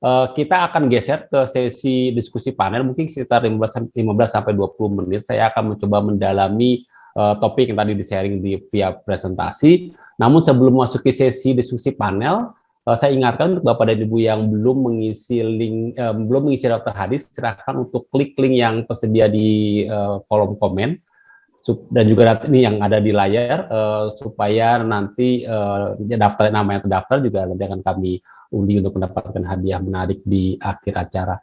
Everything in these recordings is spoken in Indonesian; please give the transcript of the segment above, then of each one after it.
Kita akan geser ke sesi diskusi panel, mungkin sekitar 15 sampai 20 menit. Saya akan mencoba mendalami topik yang tadi di-sharing via presentasi. Namun sebelum masuk ke sesi diskusi panel, saya ingatkan untuk Bapak dan Ibu yang belum mengisi link, belum mengisi daftar hadis, silakan untuk klik link yang tersedia di kolom komen dan juga ini yang ada di layar supaya nanti daftar nama yang terdaftar juga nanti akan kami undi untuk mendapatkan hadiah menarik di akhir acara.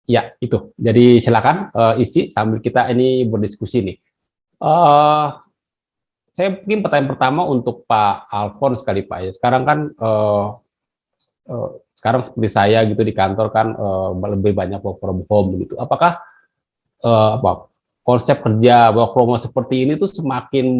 Ya itu. Jadi silakan isi sambil kita ini berdiskusi nih. Saya mungkin pertanyaan pertama untuk Pak Alphonse kali Pak ya. Sekarang kan sekarang seperti saya gitu di kantor kan lebih banyak work from home gitu. Apakah konsep kerja work from home seperti ini tuh semakin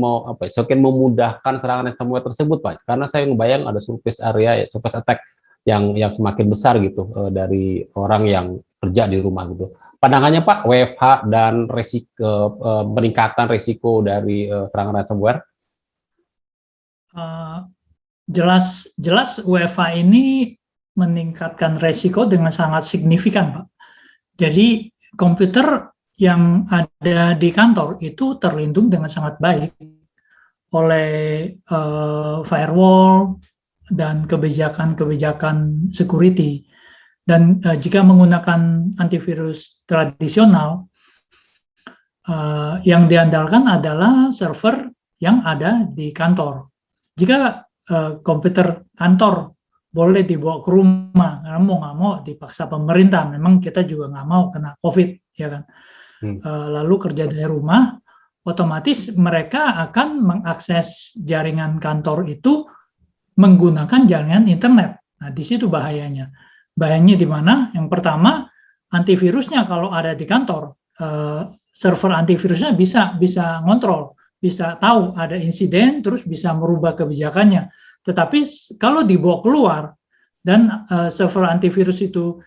memudahkan serangan ransomware tersebut Pak? Karena saya ngebayang ada surface area, surface attack yang semakin besar gitu dari orang yang kerja di rumah gitu. Pandangannya Pak, WFH dan peningkatan risiko dari serangan ransomware? Jelas WFH ini meningkatkan resiko dengan sangat signifikan, Pak. Jadi komputer yang ada di kantor itu terlindung dengan sangat baik oleh firewall dan kebijakan security. Dan jika menggunakan antivirus tradisional, yang diandalkan adalah server yang ada di kantor. Jika komputer kantor boleh dibawa ke rumah, karena mau nggak mau dipaksa pemerintah, memang kita juga nggak mau kena COVID, ya kan. Lalu kerja dari rumah, otomatis mereka akan mengakses jaringan kantor itu menggunakan jaringan internet. Nah, di situ bahayanya. Bahayanya di mana? Yang pertama, antivirusnya kalau ada di kantor, server antivirusnya bisa ngontrol, bisa tahu ada insiden, terus bisa merubah kebijakannya. Tetapi kalau dibawa keluar dan server antivirus itu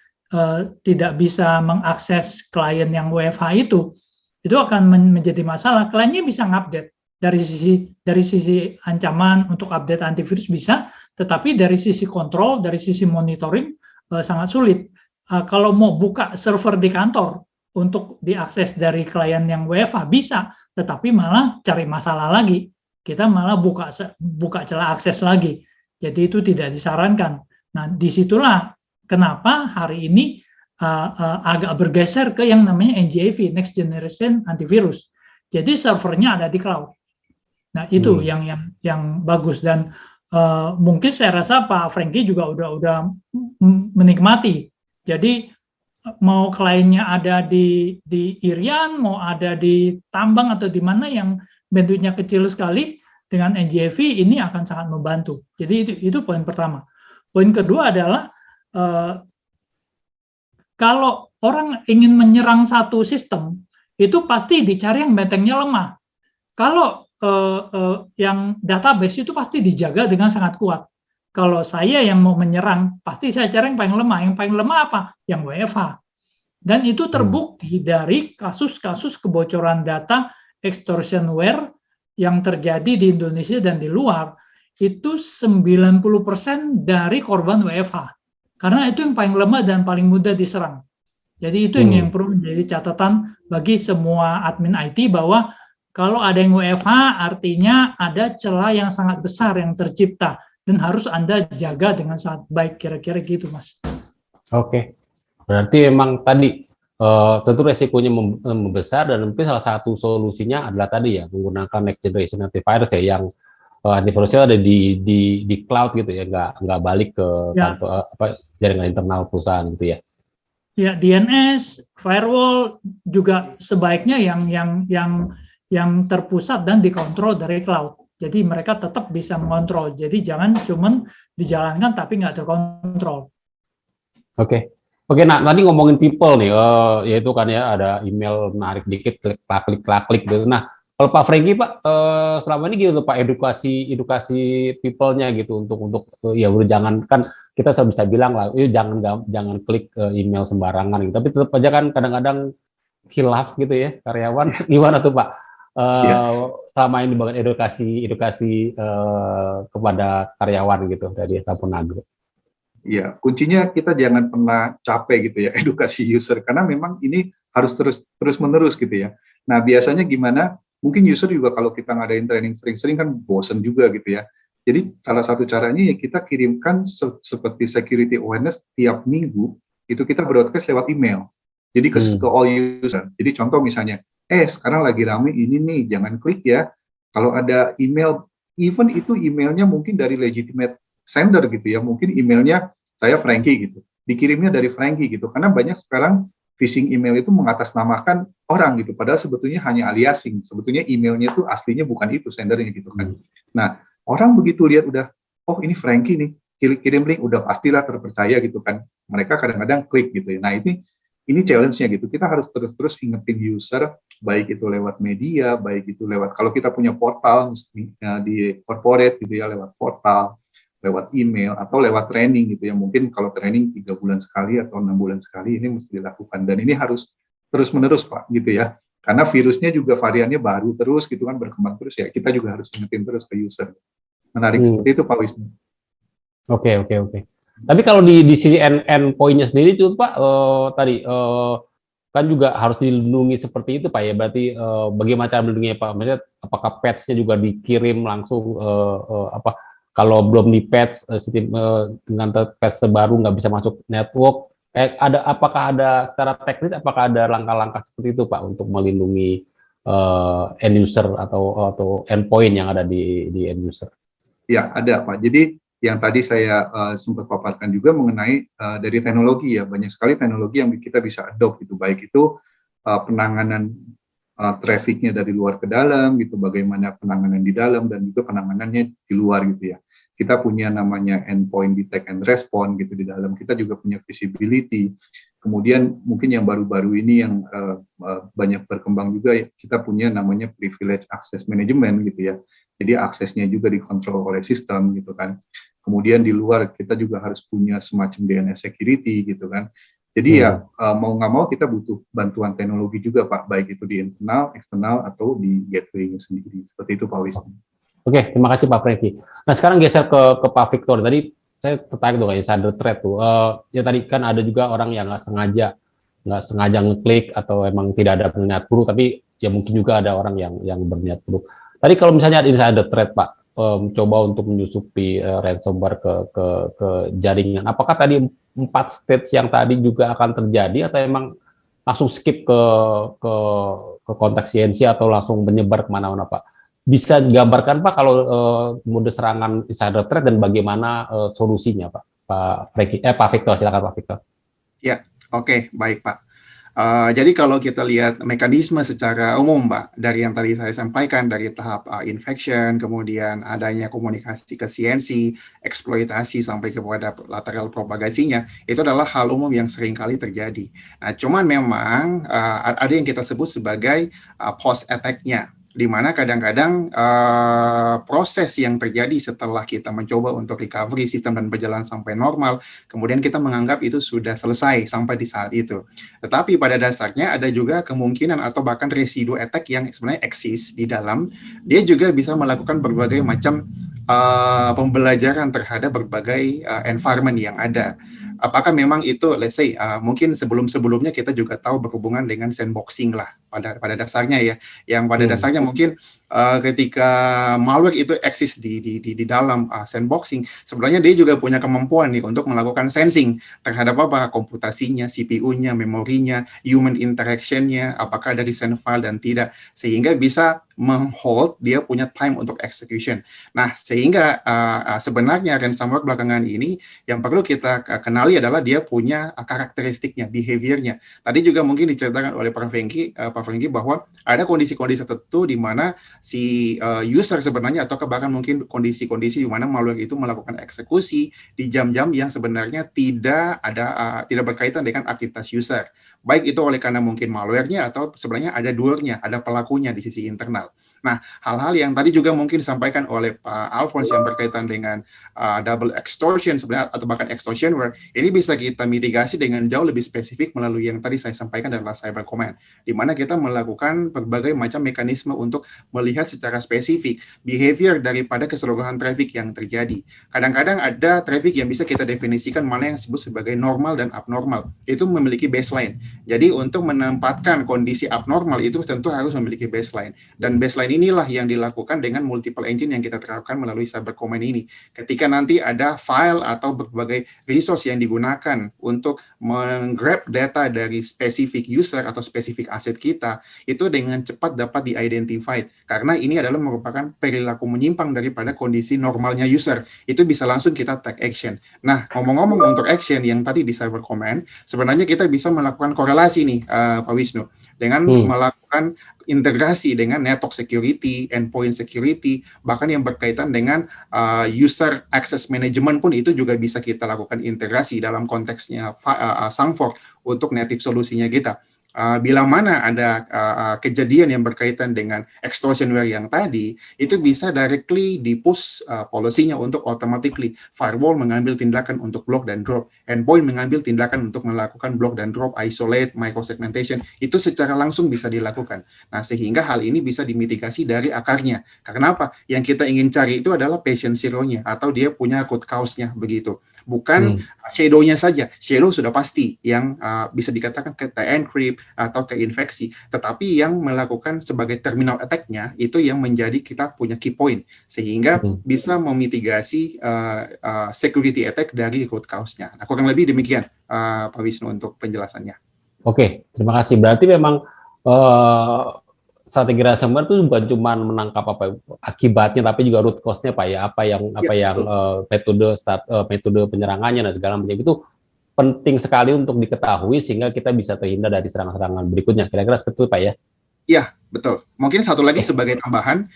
tidak bisa mengakses klien yang WFH itu akan menjadi masalah. Kliennya bisa ngupdate dari sisi ancaman untuk update antivirus bisa, tetapi dari sisi kontrol, dari sisi monitoring sangat sulit. Kalau mau buka server di kantor untuk diakses dari klien yang WFH bisa, tetapi malah cari masalah lagi. Kita malah buka celah akses lagi. Jadi itu tidak disarankan. Nah, disitulah kenapa hari ini agak bergeser ke yang namanya NGAV, Next Generation Antivirus. Jadi servernya ada di cloud. Nah, itu yang bagus dan mungkin saya rasa Pak Franky juga udah menikmati. Jadi mau kliennya ada di Irian, mau ada di tambang atau di mana yang bentuknya kecil sekali, dengan NGAV ini akan sangat membantu. Jadi itu poin pertama. Poin kedua adalah kalau orang ingin menyerang satu sistem, itu pasti dicari yang bentengnya lemah. Kalau yang database itu pasti dijaga dengan sangat kuat. Kalau saya yang mau menyerang, pasti saya cari yang paling lemah. Yang paling lemah apa? Yang WFH. Dan itu terbukti dari kasus-kasus kebocoran data extortionware yang terjadi di Indonesia dan di luar. Itu 90% dari korban WFH. Karena itu yang paling lemah dan paling mudah diserang. Jadi itu yang perlu menjadi catatan bagi semua admin IT bahwa kalau ada yang WFH artinya ada celah yang sangat besar yang tercipta dan harus Anda jaga dengan sangat baik, kira-kira gitu Mas. Oke, berarti memang tadi tentu resikonya membesar dan mungkin salah satu solusinya adalah tadi ya menggunakan next generation antivirus ya yang antivirusnya ada di cloud gitu ya, nggak balik ke kantor jaringan internal perusahaan gitu ya. Ya, DNS, firewall juga sebaiknya yang terpusat dan dikontrol dari cloud. Jadi mereka tetap bisa mengontrol. Jadi jangan cuma dijalankan tapi nggak terkontrol. Oke, nah tadi ngomongin people nih, yaitu kan ya ada email menarik dikit, klik gitu. Nah, kalau Pak Franky Pak, selama ini gitu Pak edukasi people-nya gitu untuk ya udah jangan kan kita bisa bilang lah, jangan klik email sembarangan gitu. Tapi tetap aja kan kadang-kadang khilaf gitu ya karyawan. Gimana tuh Pak? Iya, selama ini dibangun edukasi kepada karyawan gitu dari Sampurnagro. iya. Kuncinya kita jangan pernah capek gitu ya edukasi user karena memang ini harus terus menerus gitu ya. Nah biasanya gimana? Mungkin user juga kalau kita ngadain training sering-sering kan bosen juga gitu ya. Jadi salah satu caranya ya kita kirimkan seperti security awareness tiap minggu itu kita broadcast lewat email. Jadi ke all user. Jadi contoh misalnya, sekarang lagi rame ini nih, jangan klik ya. Kalau ada email, even itu emailnya mungkin dari legitimate sender gitu ya, mungkin emailnya saya Frankie gitu, dikirimnya dari Frankie gitu, karena banyak sekarang phishing email itu mengatasnamakan orang gitu, padahal sebetulnya hanya aliasing, sebetulnya emailnya itu aslinya bukan itu sendernya gitu kan. Nah, orang begitu lihat udah, oh ini Frankie nih, kirim link, udah pastilah terpercaya gitu kan. Mereka kadang-kadang klik gitu ya. Nah ini challenge-nya gitu, kita harus terus ingetin user, baik itu lewat media, baik itu lewat, kalau kita punya portal di corporate gitu ya, lewat portal, lewat email, atau lewat training gitu ya, mungkin kalau training 3 bulan sekali atau 6 bulan sekali, ini mesti dilakukan, dan ini harus terus-menerus Pak, gitu ya, karena virusnya juga variannya baru terus gitu kan, berkembang terus ya, kita juga harus ingetin terus ke user. Menarik seperti itu Pak Wisnu. Oke. Tapi kalau di sisi endpoint-nya sendiri itu Pak, tadi kan juga harus dilindungi seperti itu Pak ya. Berarti bagaimana cara melindunginya Pak? Maksudnya apakah patch-nya juga dikirim langsung apa? Kalau belum di patch dengan patch terbaru nggak bisa masuk network. Apakah ada secara teknis? Apakah ada langkah-langkah seperti itu Pak untuk melindungi end user atau endpoint yang ada di end user? Ya ada Pak. Jadi yang tadi saya sempat paparkan juga mengenai dari teknologi ya, banyak sekali teknologi yang kita bisa adopt gitu, baik itu penanganan trafficnya dari luar ke dalam gitu, bagaimana penanganan di dalam dan juga penanganannya di luar gitu ya. Kita punya namanya endpoint detect and respond gitu di dalam, kita juga punya visibility. Kemudian mungkin yang baru-baru ini yang banyak berkembang juga, kita punya namanya privilege access management gitu ya. Jadi aksesnya juga dikontrol oleh sistem gitu kan. Kemudian di luar kita juga harus punya semacam DNS security gitu kan. Jadi ya mau nggak mau kita butuh bantuan teknologi juga Pak, baik itu di internal, eksternal, atau di gateway-nya sendiri. Seperti itu Pak Wisnu. Oke, terima kasih Pak Franky. Nah sekarang geser ke Pak Victor. Tadi saya tertarik tuh kayak insider threat tuh. Ya tadi kan ada juga orang yang nggak sengaja ngeklik atau emang tidak ada niat buruk, tapi ya mungkin juga ada orang yang berniat buruk. Tadi kalau misalnya ada insider threat Pak, coba untuk menyusupi ransomware ke jaringan. Apakah tadi 4 stage yang tadi juga akan terjadi atau emang langsung skip ke konteks CNC atau langsung menyebar kemana-mana Pak? Bisa digambarkan Pak kalau mode serangan insider threat dan bagaimana solusinya Pak? Pak Victor, silakan Pak Victor. Ya, oke, baik Pak. Jadi kalau kita lihat mekanisme secara umum, Pak, dari yang tadi saya sampaikan, dari tahap infection, kemudian adanya komunikasi ke CNC, eksploitasi sampai kepada lateral propagasinya, itu adalah hal umum yang sering kali terjadi. Nah, cuman memang ada yang kita sebut sebagai post attack-nya, di mana kadang-kadang proses yang terjadi setelah kita mencoba untuk recovery sistem dan berjalan sampai normal, kemudian kita menganggap itu sudah selesai sampai di saat itu. Tetapi pada dasarnya ada juga kemungkinan atau bahkan residu attack yang sebenarnya eksis di dalam, dia juga bisa melakukan berbagai macam pembelajaran terhadap berbagai environment yang ada. Apakah memang itu, let's say, mungkin sebelum-sebelumnya kita juga tahu berhubungan dengan sandboxing lah pada dasarnya ya, yang pada dasarnya mungkin ketika malware itu eksis di dalam sandboxing, sebenarnya dia juga punya kemampuan nih untuk melakukan sensing terhadap apa komputasinya, CPU-nya, memorinya, human interaction-nya, apakah dari send file dan tidak, sehingga bisa menghold dia punya time untuk execution. Nah, sehingga sebenarnya ransomware belakangan ini yang perlu kita kenali adalah dia punya karakteristiknya, behavior-nya. Tadi juga mungkin diceritakan oleh Pak Franky bahwa ada kondisi-kondisi tertentu di mana si user sebenarnya atau bahkan mungkin kondisi-kondisi di mana malware itu melakukan eksekusi di jam-jam yang sebenarnya tidak berkaitan dengan aktivitas user. Baik itu oleh karena mungkin malware-nya atau sebenarnya ada doer-nya, ada pelakunya di sisi internal. Nah, hal-hal yang tadi juga mungkin disampaikan oleh Pak Alphonse yang berkaitan dengan double extortion sebenarnya atau bahkan extortionware, ini bisa kita mitigasi dengan jauh lebih spesifik melalui yang tadi saya sampaikan adalah cyber command, di mana kita melakukan berbagai macam mekanisme untuk melihat secara spesifik behavior daripada keseluruhan traffic yang terjadi. Kadang-kadang ada traffic yang bisa kita definisikan mana yang disebut sebagai normal dan abnormal. Itu memiliki baseline. Jadi untuk menempatkan kondisi abnormal itu tentu harus memiliki baseline. Dan baseline inilah yang dilakukan dengan multiple engine yang kita terapkan melalui cyber command ini. Ketika nanti ada file atau berbagai resource yang digunakan untuk menggrab data dari spesifik user atau spesifik aset kita, itu dengan cepat dapat di-identified. Karena ini adalah merupakan perilaku menyimpang daripada kondisi normalnya user. Itu bisa langsung kita take action. Nah, ngomong-ngomong untuk action yang tadi di cyber command, sebenarnya kita bisa melakukan korelasi nih, Pak Wisnu, dengan melakukan integrasi dengan network security, endpoint security, bahkan yang berkaitan dengan user access management pun itu juga bisa kita lakukan integrasi dalam konteksnya Sangfor untuk native solusinya kita. Bila mana ada kejadian yang berkaitan dengan extortionware yang tadi, itu bisa directly di-push policy-nya untuk automatically firewall mengambil tindakan untuk block dan drop, endpoint mengambil tindakan untuk melakukan block dan drop, isolate, microsegmentation, itu secara langsung bisa dilakukan. Nah, sehingga hal ini bisa dimitigasi dari akarnya. Karena apa? Yang kita ingin cari itu adalah patient zero-nya, atau dia punya root cause-nya, begitu. Bukan shadow-nya saja. Shadow sudah pasti yang bisa dikatakan ke encrypt atau ke infeksi. Tetapi yang melakukan sebagai terminal attack-nya itu yang menjadi kita punya key point. Sehingga bisa memitigasi security attack dari root cause-nya. Nah, kurang lebih demikian, Pak Wisnu, untuk penjelasannya. Oke, terima kasih. Berarti memang strategi ransomware itu bukan cuma menangkap akibatnya, tapi juga root cause-nya Pak ya, apa yang metode penyerangannya dan segala macam itu penting sekali untuk diketahui sehingga kita bisa terhindar dari serangan-serangan berikutnya. Kira-kira seperti itu Pak ya? Iya, betul. Mungkin satu lagi sebagai tambahan,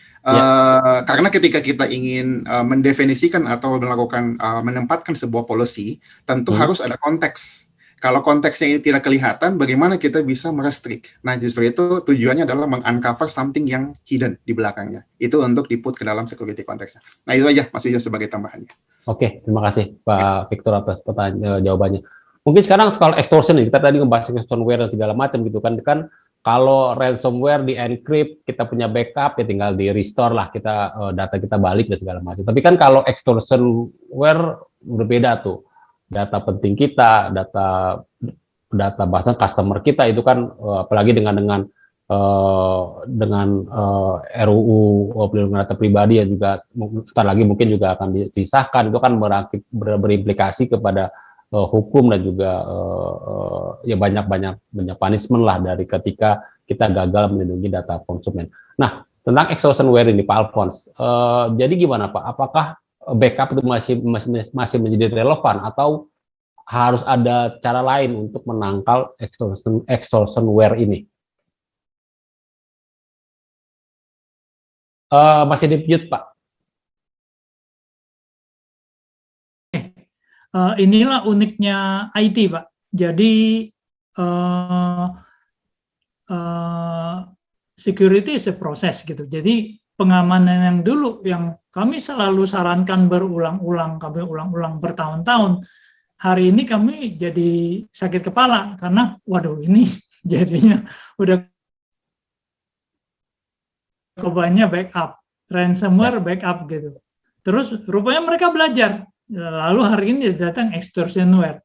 karena ketika kita ingin mendefinisikan atau melakukan menempatkan sebuah policy, tentu harus ada konteks. Kalau konteksnya ini tidak kelihatan, bagaimana kita bisa merestrict? Nah, justru itu tujuannya adalah meng-uncover something yang hidden di belakangnya. Itu untuk di-put ke dalam security konteksnya. Nah, itu aja Mas Wisnu sebagai tambahannya. Oke, terima kasih Pak Victor atas jawabannya. Mungkin sekarang soal extortion, kita tadi membahas extortionware dan segala macam gitu kan kalau ransomware di encrypt, kita punya backup, ya tinggal di restore lah data kita balik dan segala macam. Tapi kan kalau extortionware berbeda tuh. Data penting kita, data bahkan customer kita itu kan apalagi dengan RUU pelindungan data pribadi yang juga sebentar lagi mungkin juga akan disahkan, itu kan berimplikasi kepada hukum dan juga ya banyak punishment lah dari ketika kita gagal melindungi data konsumen. Nah, tentang extortionware ini Pak Alphonse, jadi gimana Pak? Apakah backup itu masih menjadi relevan atau harus ada cara lain untuk menangkal extortionware ini? Masih di-mute Pak. Inilah uniknya IT Pak. Jadi security is a process gitu. Jadi pengamanan yang dulu yang kami selalu sarankan berulang-ulang, kami ulang-ulang bertahun-tahun, hari ini kami jadi sakit kepala karena waduh ini jadinya udah kebanyakan backup, ransomware backup gitu. Terus rupanya mereka belajar, lalu hari ini datang extortionware.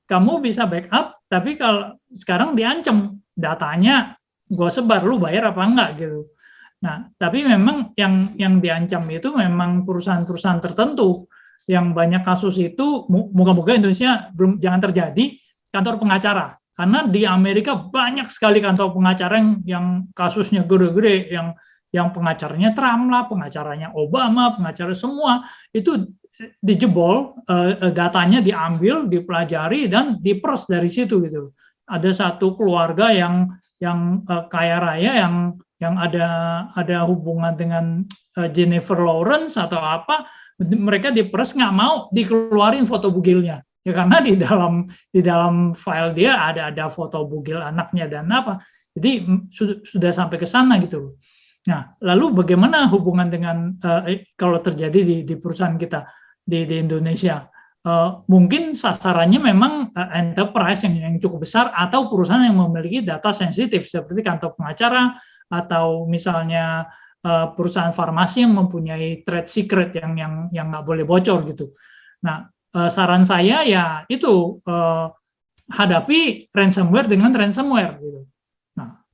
Kamu bisa backup, tapi kalau sekarang diancam datanya gue sebar, lu bayar apa enggak gitu. Nah, tapi memang yang diancam itu memang perusahaan-perusahaan tertentu. Yang banyak kasus itu, moga-moga Indonesia jangan terjadi, kantor pengacara. Karena di Amerika banyak sekali kantor pengacara yang kasusnya gede-gede, yang pengacaranya Trump lah, pengacaranya Obama, pengacara semua, itu dijebol, datanya diambil, dipelajari, dan diperes dari situ gitu. Ada satu keluarga yang kaya raya, yang ada hubungan dengan Jennifer Lawrence atau apa, mereka diperes nggak mau dikeluarin foto bugilnya ya, karena di dalam file dia ada foto bugil anaknya dan apa, jadi sudah sampai ke sana gitu. Nah, lalu bagaimana hubungan dengan kalau terjadi di perusahaan kita di Indonesia? Mungkin sasarannya memang enterprise yang cukup besar atau perusahaan yang memiliki data sensitif seperti kantor pengacara atau misalnya perusahaan farmasi yang mempunyai trade secret yang nggak boleh bocor gitu. Nah, saran saya ya itu hadapi ransomware dengan ransomware gitu.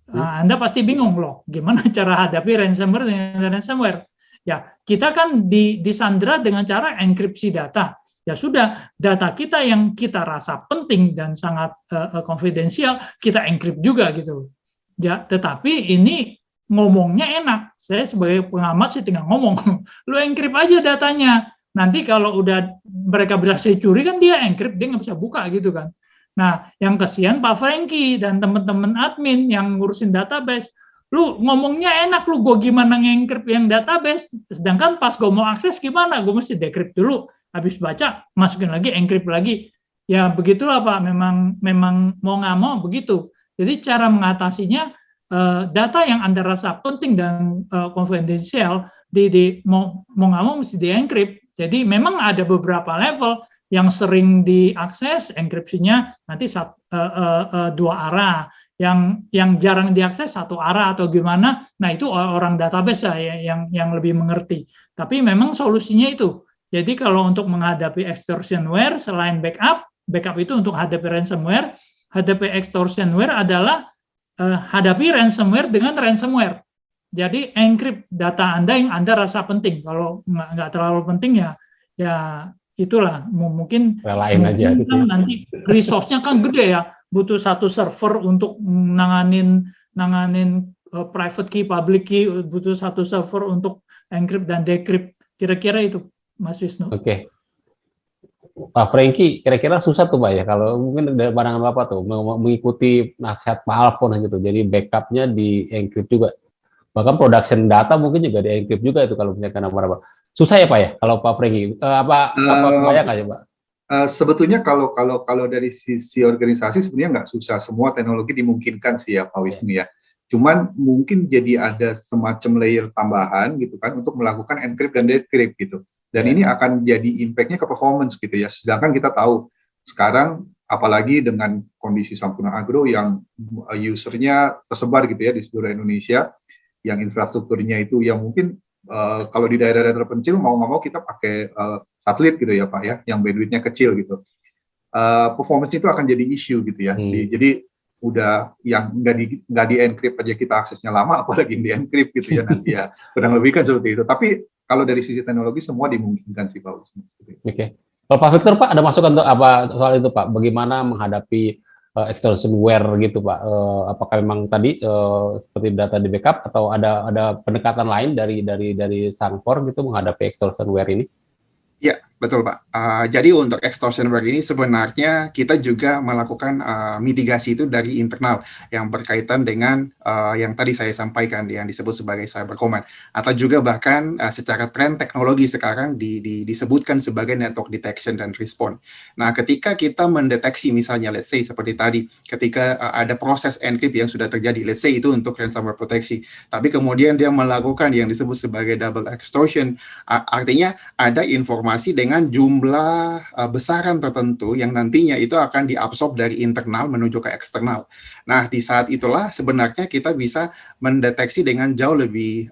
Anda pasti bingung loh, gimana cara hadapi ransomware dengan ransomware? Ya, kita kan disandera dengan cara enkripsi data. Ya sudah, data kita yang kita rasa penting dan sangat konfidensial, kita enkrip juga gitu. Ya, tetapi ini ngomongnya enak. Saya sebagai pengamat sih tinggal ngomong, lu enkrip aja datanya. Nanti kalau udah mereka berhasil curi kan dia enkrip, dia nggak bisa buka gitu kan. Nah, yang kesian Pak Franky dan teman-teman admin yang ngurusin database. Lu ngomongnya enak, lu gue gimana nge-encrypt yang database, sedangkan pas gue mau akses gimana, gue mesti decrypt dulu, habis baca, masukin lagi, encrypt lagi. Ya begitulah Pak, memang mau nggak mau begitu. Jadi cara mengatasinya, data yang Anda rasa penting dan konfidensial, mau nggak mau mesti di-encrypt. Jadi memang ada beberapa level, yang sering diakses enkripsinya nanti dua arah, yang jarang diakses satu arah atau gimana. Nah itu orang database yang lebih mengerti. Tapi memang solusinya itu. Jadi kalau untuk menghadapi extortionware selain backup itu untuk hadapi ransomware. Hadapi extortionware adalah hadapi ransomware dengan ransomware. Jadi encrypt data Anda yang Anda rasa penting. Kalau nggak terlalu penting ya itulah mungkin relain aja gitu kan nanti resource-nya kan gede ya, butuh satu server untuk nanganin private key, public key, butuh satu server untuk encrypt dan decrypt. Kira-kira itu Mas Wisnu. Oke. Pak Franky, kira-kira susah tuh Pak ya, kalau mungkin dari pandangan Bapak tuh mengikuti nasihat Pak Alfon gitu, jadi backupnya di encrypt juga, bahkan production data mungkin juga di encrypt juga itu kalau misalkan apa-apa. Susah ya Pak ya kalau Pak Franky, apa kebayang nggak ya Pak? Sebetulnya kalau dari sisi organisasi sebenarnya nggak susah, semua teknologi dimungkinkan sih ya Pak Wisnu ya. Cuman mungkin jadi ada semacam layer tambahan gitu kan untuk melakukan encrypt dan decrypt gitu. Dan ini akan jadi impact-nya ke performance gitu ya. Sedangkan kita tahu sekarang apalagi dengan kondisi Sampurna Agro yang usernya tersebar gitu ya di seluruh Indonesia, yang infrastrukturnya itu yang mungkin kalau di daerah-daerah terpencil mau nggak mau kita pakai satelit gitu ya Pak ya, yang bandwidth-nya kecil gitu. Performance itu akan jadi isu gitu ya. Jadi udah yang nggak di encrypt aja kita aksesnya lama, apalagi yang di encrypt gitu ya nanti ya. Kurang lebih kan seperti itu. Tapi kalau dari sisi teknologi semua dimungkinkan sih Pak. Oke. Kalau Pak Victor Pak ada masukan untuk apa soal itu Pak? Bagaimana menghadapi extortionware gitu Pak? Apakah memang tadi seperti data di backup atau ada pendekatan lain dari Sangfor gitu menghadapi extortionware ini? Ya, betul Pak. Jadi untuk extortionware ini sebenarnya kita juga melakukan mitigasi itu dari internal yang berkaitan dengan yang tadi saya sampaikan yang disebut sebagai cyber command, atau juga bahkan secara tren teknologi sekarang disebutkan sebagai network detection dan response. Nah, ketika kita mendeteksi misalnya let's say seperti tadi, ketika ada proses encrypt yang sudah terjadi, let's say itu untuk ransomware proteksi, tapi kemudian dia melakukan yang disebut sebagai double extortion, artinya ada informasi dengan jumlah besaran tertentu yang nantinya itu akan diabsorb dari internal menuju ke eksternal. Nah, di saat itulah sebenarnya kita bisa mendeteksi dengan jauh lebih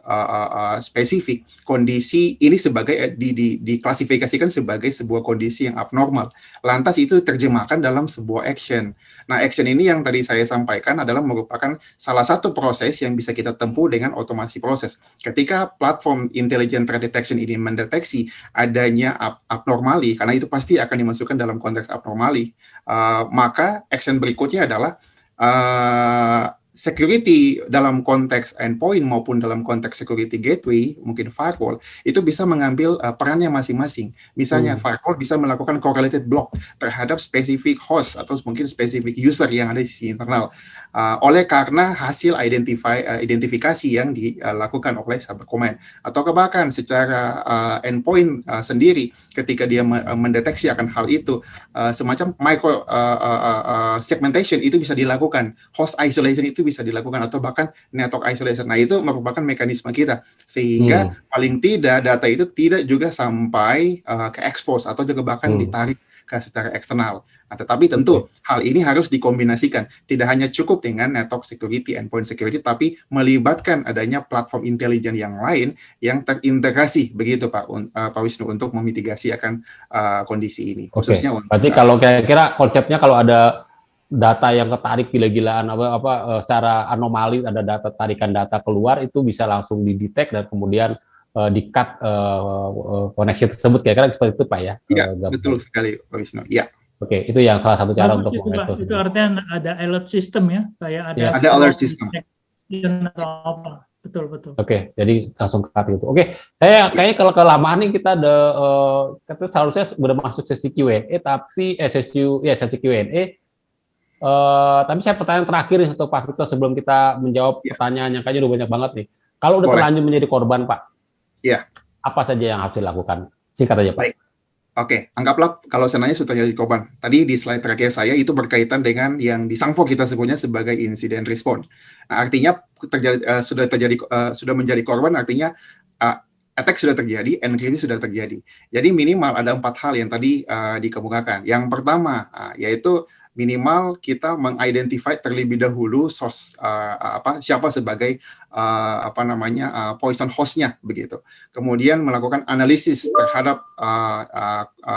spesifik kondisi ini sebagai diklasifikasikan sebagai sebuah kondisi yang abnormal. Lantas itu terjemahkan dalam sebuah action. Nah, action ini yang tadi saya sampaikan adalah merupakan salah satu proses yang bisa kita tempuh dengan otomasi proses. Ketika platform intelligent threat detection ini mendeteksi adanya abnormali, karena itu pasti akan dimasukkan dalam konteks abnormali, maka action berikutnya adalah security dalam konteks endpoint maupun dalam konteks security gateway, mungkin firewall, itu bisa mengambil perannya masing-masing. Misalnya firewall bisa melakukan correlated block terhadap spesifik host atau mungkin spesifik user yang ada di sisi internal. oleh karena hasil identifikasi yang dilakukan oleh cybercommand, atau bahkan secara endpoint sendiri ketika dia mendeteksi akan hal itu, semacam micro segmentation itu bisa dilakukan, host isolation itu bisa dilakukan, atau bahkan network isolation. Nah, itu merupakan mekanisme kita sehingga paling tidak data itu tidak juga sampai ke expose atau juga bahkan ditarik ke secara eksternal. Nah, tetapi tentu hal ini harus dikombinasikan. Tidak hanya cukup dengan network security, endpoint security, tapi melibatkan adanya platform intelijen yang lain yang terintegrasi, begitu Pak Wisnu, untuk memitigasi akan kondisi ini. Khususnya untuk. Berarti kalau kira-kira konsepnya kalau ada data yang ketarik gila-gilaan secara anomali, ada data tarikan data keluar, itu bisa langsung didetek dan kemudian di-cut koneksi tersebut, kira-kira seperti itu Pak ya? Iya, betul sekali Pak Wisnu. Iya. Oke, itu yang salah satu cara untuk mengatur. Itu artinya ada alert system ya, kayak ada alert system. Apa. Betul. Oke, jadi langsung ke cut gitu. Oke, saya kayaknya kalau kelamaan nih kita ada kita seharusnya sudah masuk sesi Q&A, tapi sesi Q&A. Tapi saya pertanyaan terakhir nih untuk Pak Victor sebelum kita menjawab pertanyaan yang kayaknya udah banyak banget nih. Kalau udah terlanjur menjadi korban, Pak, apa saja yang harus dilakukan? Singkat aja, Pak. Baik. Oke, anggaplah kalau sebenarnya sudah jadi korban. Tadi di slide terakhir saya itu berkaitan dengan yang di Sangfo kita sebutnya sebagai insiden respon. Nah, artinya sudah menjadi korban, artinya attack sudah terjadi, enkripsi sudah terjadi. Jadi minimal ada 4 hal yang tadi dikemukakan. Yang pertama yaitu minimal kita mengidentify terlebih dahulu siapa sebagai poison hostnya begitu. Kemudian melakukan analisis terhadap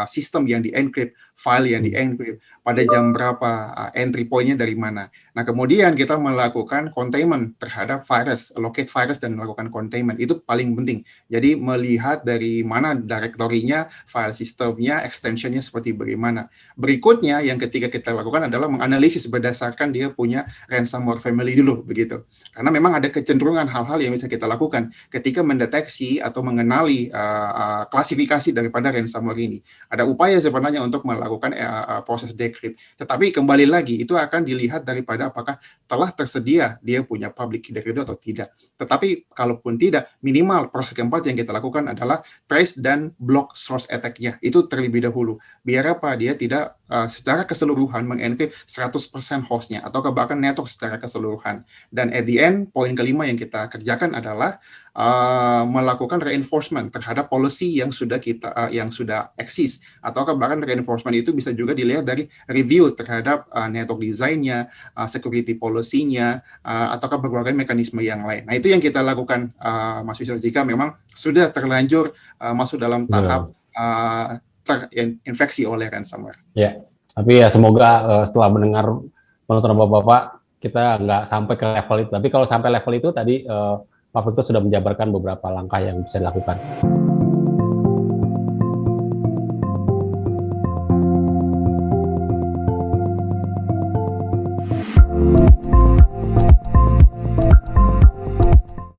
sistem yang di-encrypt, file yang di-encrypt, pada jam berapa, entry point-nya dari mana. Nah, kemudian kita melakukan containment terhadap virus, locate virus dan melakukan containment. Itu paling penting. Jadi melihat dari mana directory-nya, file sistemnya, extension-nya seperti bagaimana. Berikutnya yang ketiga kita lakukan adalah menganalisis berdasarkan dia punya ransomware family dulu begitu. Karena memang ada kecenderungan hal-hal yang bisa kita lakukan ketika mendeteksi atau mengenali klasifikasi daripada ransomware ini. Ada upaya sebenarnya untuk melakukan proses decrypt. Tetapi kembali lagi itu akan dilihat daripada apakah telah tersedia dia punya public key decryptor atau tidak. Tetapi kalaupun tidak, minimal proses keempat yang kita lakukan adalah trace dan block source attack-nya. Itu terlebih dahulu. Biar apa? Dia tidak secara keseluruhan mengencrypt 100% host-nya atau bahkan network secara keseluruhan. Dan at the end, poin kelima yang kita kerjakan adalah melakukan reinforcement terhadap policy yang sudah eksis, atau bahkan reinforcement itu bisa juga dilihat dari review terhadap network design-nya, security policy-nya, ataukah berbagai mekanisme yang lain. Nah, itu yang kita lakukan, Mas Wisnu, jika memang sudah terlanjur masuk dalam tahap terinfeksi oleh ransomware. Ya, tapi ya semoga setelah mendengar penonton Bapak-Bapak kita nggak sampai ke level itu. Tapi kalau sampai level itu tadi Pak Victor sudah menjabarkan beberapa langkah yang bisa dilakukan.